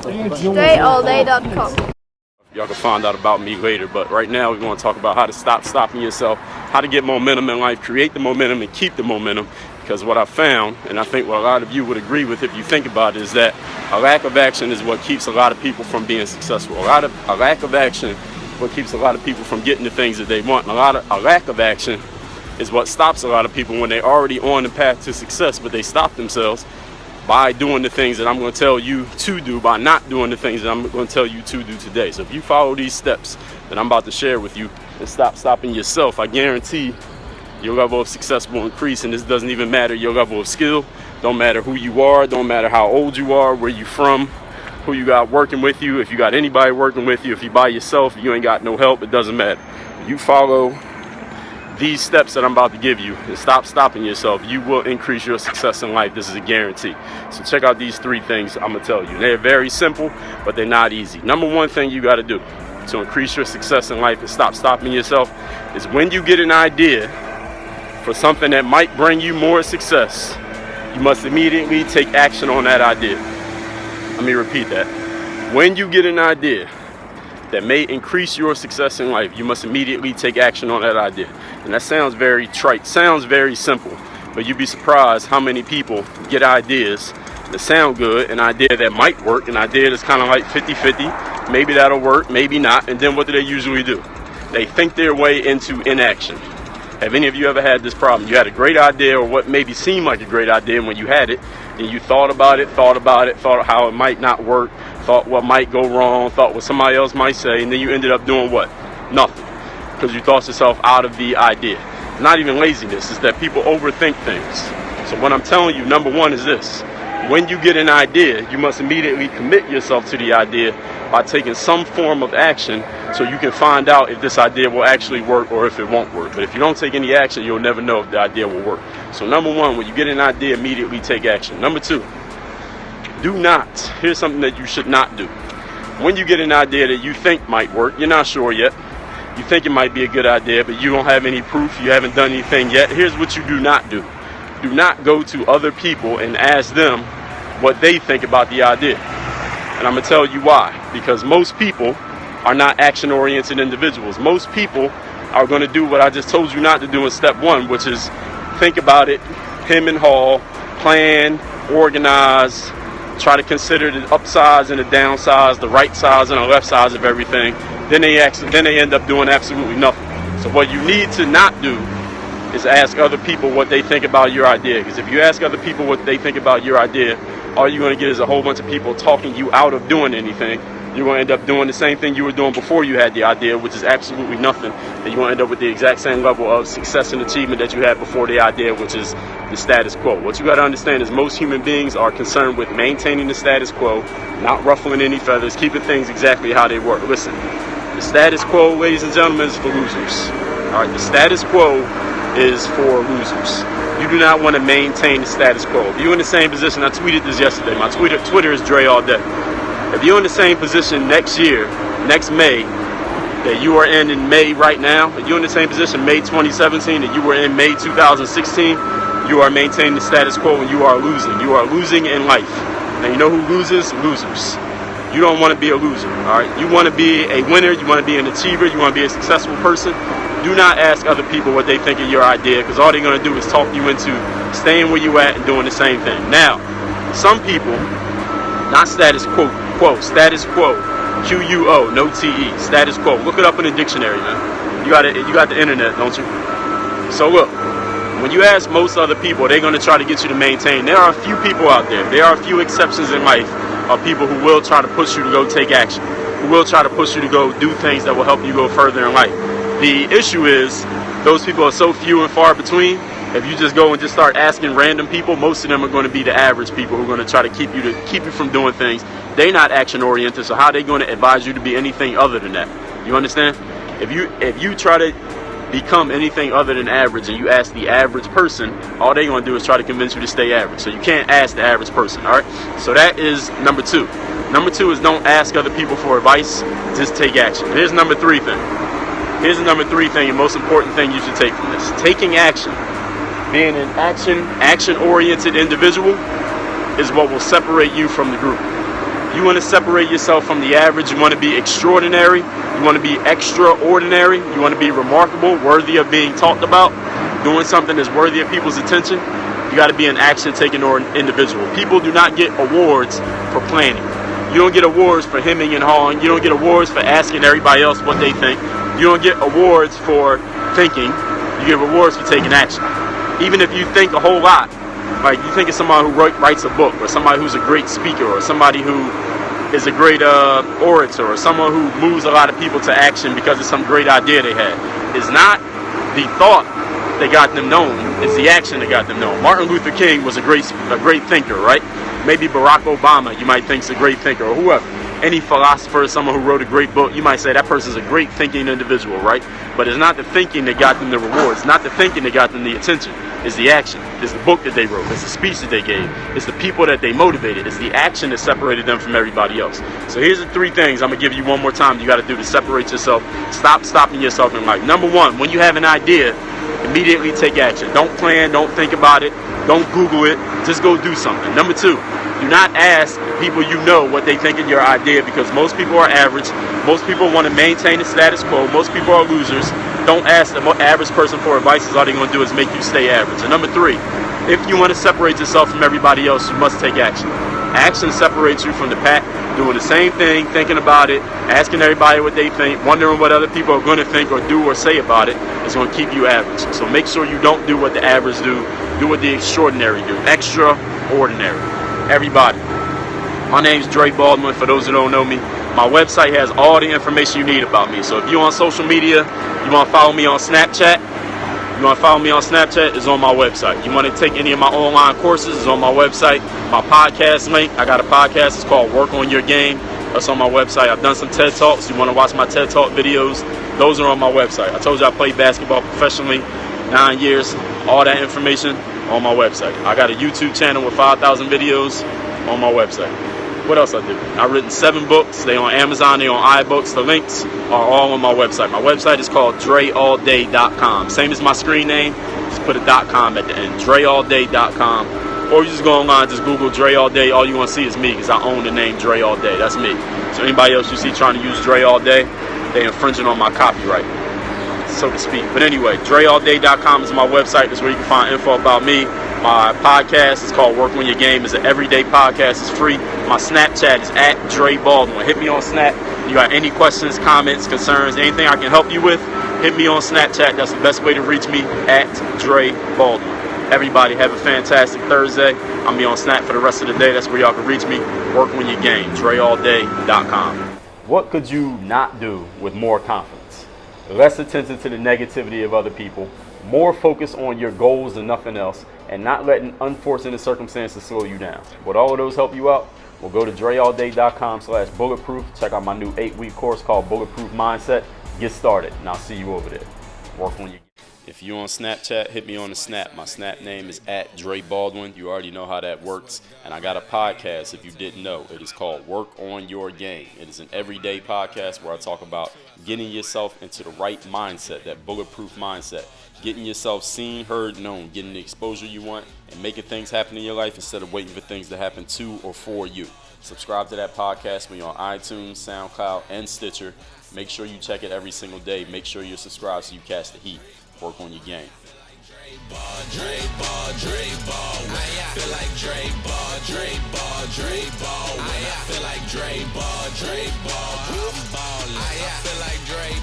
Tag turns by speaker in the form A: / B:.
A: DreAllDay.com.
B: Y'all can find out about me later, but right now we want to talk about how to stop stopping yourself, how to get momentum in life, create the momentum and keep the momentum. Because what I found, and I think what a lot of you would agree with if you think about it, is that a lack of action is what keeps a lot of people from being successful. A lack of action is what keeps a lot of people from getting the things that they want. And a lack of action is what stops a lot of people when they're already on the path to success, but they stop themselves by doing the things that I'm going to tell you to do, by not doing the things that I'm going to tell you to do today. So if you follow these steps that I'm about to share with you and stop stopping yourself, I guarantee your level of success will increase. And this doesn't even matter your level of skill, don't matter who you are, don't matter how old you are, where you from, who you got working with you, if you got anybody working with you, if you by yourself, you ain't got no help, it doesn't matter. You follow these steps that I'm about to give you and stop stopping yourself, you will increase your success in life. This is a guarantee. So check out these 3 things I'm gonna tell you. They're very simple, but they're not easy. Number 1 thing you got to do to increase your success in life and stop stopping yourself is when you get an idea for something that might bring you more success, you must immediately take action on that idea. Let me repeat that. When you get an idea that may increase your success in life, you must immediately take action on that idea. And that sounds very trite, sounds very simple, but you'd be surprised how many people get ideas that sound good, an idea that might work, an idea that's kind of like 50-50, maybe that'll work, maybe not, and then what do they usually do? They think their way into inaction. Have any of you ever had this problem? You had a great idea, or what maybe seemed like a great idea when you had it, and you thought about it, thought how it might not work, thought what might go wrong, thought what somebody else might say, and then you ended up doing what? Nothing. Because you thought yourself out of the idea. It's not even laziness, it's that people overthink things. So what I'm telling you, number 1 is this. When you get an idea, you must immediately commit yourself to the idea by taking some form of action so you can find out if this idea will actually work or if it won't work. But if you don't take any action, you'll never know if the idea will work. So number 1, when you get an idea, immediately take action. Number 2, do not. Here's something that you should not do. When you get an idea that you think might work, you're not sure yet, you think it might be a good idea, but you don't have any proof, you haven't done anything yet, here's what you do not do. Do not go to other people and ask them what they think about the idea. And I'm going to tell you why. Because most people are not action-oriented individuals. Most people are going to do what I just told you not to do in step 1, which is think about it, hem and haw, plan, organize, try to consider the upsides and the downsides, the right sides and the left sides of everything. Then they end up doing absolutely nothing. So what you need to not do is ask other people what they think about your idea. Because if you ask other people what they think about your idea, all you're going to get is a whole bunch of people talking you out of doing anything. You're going to end up doing the same thing you were doing before you had the idea, which is absolutely nothing. And you're going to end up with the exact same level of success and achievement that you had before the idea, which is the status quo. What you got to understand is most human beings are concerned with maintaining the status quo, not ruffling any feathers, keeping things exactly how they were. Listen, the status quo, ladies and gentlemen, is for losers. All right, the status quo is for losers. You do not want to maintain the status quo. If you're in the same position, I tweeted this yesterday. My Twitter is DreAllDay. If you're in the same position next year, next May, that you are in May right now, if you're in the same position May 2017 that you were in May 2016, you are maintaining the status quo and you are losing. You are losing in life. And you know who loses? Losers. You don't want to be a loser, all right? You want to be a winner. You want to be an achiever. You want to be a successful person. Do not ask other people what they think of your idea, because all they're going to do is talk you into staying where you at and doing the same thing. Now, some people, not status quo, status quo, Q-U-O, no T-E, status quo. Look it up in the dictionary, man. You got the internet, don't you? So look, when you ask most other people, they're going to try to get you to maintain. There are a few people out there. There are a few exceptions in life of people who will try to push you to go take action, who will try to push you to go do things that will help you go further in life. The issue is those people are so few and far between. If you just go and just start asking random people, most of them are going to be the average people who are going to try to keep you from doing things. They're not action oriented, so how are they going to advise you to be anything other than that? You understand? If you try to become anything other than average and you ask the average person, all they're going to do is try to convince you to stay average. So you can't ask the average person, all right? So that is number 2. Number 2 is don't ask other people for advice, just take action. Here's number 3 thing. Here's the number 3 thing and most important thing you should take from this. Taking action, being an action-oriented individual is what will separate you from the group. You want to separate yourself from the average. You want to be extraordinary. You want to be extraordinary. You want to be remarkable, worthy of being talked about, doing something that's worthy of people's attention. You got to be an action-taking individual. People do not get awards for planning. You don't get awards for hemming and hawing. You don't get awards for asking everybody else what they think. You don't get awards for thinking. You get rewards for taking action. Even if you think a whole lot, like you think of somebody who writes a book, or somebody who's a great speaker, or somebody who is a great orator, or someone who moves a lot of people to action because of some great idea they had. It's not the thought that got them known, it's the action that got them known. Martin Luther King was a great thinker, right? Maybe Barack Obama, you might think is a great thinker, or whoever. Any philosopher, someone who wrote a great book, you might say that person's a great thinking individual, right? But it's not the thinking that got them the rewards. It's not the thinking that got them the attention. It's the action. It's the book that they wrote. It's the speech that they gave. It's the people that they motivated. It's the action that separated them from everybody else. So here's the 3 things I'm going to give you one more time you got to do to separate yourself. Stop stopping yourself in life. Number 1, when you have an idea, immediately take action. Don't plan. Don't think about it. Don't Google it. Just go do something. Number 2, do not ask people you know what they think of your idea, because most people are average. Most people want to maintain the status quo. Most people are losers. Don't ask the average person for advice, because all they're going to do is make you stay average. And number 3, if you want to separate yourself from everybody else, you must take action. Action separates you from the pack. Doing the same thing, thinking about it, asking everybody what they think, wondering what other people are going to think or do or say about it, is going to keep you average. So make sure you don't do what the average do. Do what the extraordinary do. Extraordinary. Everybody. My name's Dre Baldwin, for those who don't know me. My website has all the information you need about me. So if you're on social media, you want to follow me on Snapchat, it's on my website. You want to take any of my online courses, it's on my website. My podcast link, I got a podcast, it's called Work on Your Game. That's on my website. I've done some TED Talks. You want to watch my TED Talk videos, those are on my website. I told you I played basketball professionally 9 years. All that information on my website. I got a YouTube channel with 5,000 videos on my website. What else I do? I've written 7 books. They on Amazon, they on iBooks. The links are all on my website. My website is called DreAllDay.com. Same as my screen name, just put a .com at the end. DreAllDay.com. Or you just go online, just Google DreAllDay. All you want to see is me, because I own the name DreAllDay. That's me. So anybody else you see trying to use DreAllDay, they infringing on my copyright, so to speak. But anyway, DreAllDay.com is my website. That's where you can find info about me. My podcast is called Work on Your Game. It's an everyday podcast. It's free. My Snapchat is at Dre Baldwin. Hit me on Snap. You got any questions, comments, concerns, anything I can help you with, hit me on Snapchat. That's the best way to reach me, at Dre Baldwin. Everybody have a fantastic Thursday. I'll be on Snap for the rest of the day. That's where y'all can reach me. Work on your game. DreAllDay.com. What could you not do with more confidence? Less attention to the negativity of other people, more focus on your goals than nothing else, and not letting unfortunate circumstances slow you down. Would all of those help you out? Well, go to DreAllDay.com/bulletproof. Check out my new 8-week course called Bulletproof Mindset. Get started, and I'll see you over there. Work on your. If you're on Snapchat, hit me on the Snap. My Snap name is at Dre Baldwin. You already know how that works. And I got a podcast, if you didn't know. It is called Work on Your Game. It is an everyday podcast where I talk about getting yourself into the right mindset, that bulletproof mindset. Getting yourself seen, heard, known. Getting the exposure you want and making things happen in your life instead of waiting for things to happen to or for you. Subscribe to that podcast when you're on iTunes, SoundCloud, and Stitcher. Make sure you check it every single day. Make sure you're subscribed so you catch the heat. Work on your game. Dre Ball. I feel like Dre Ball. I feel like Dre Ball.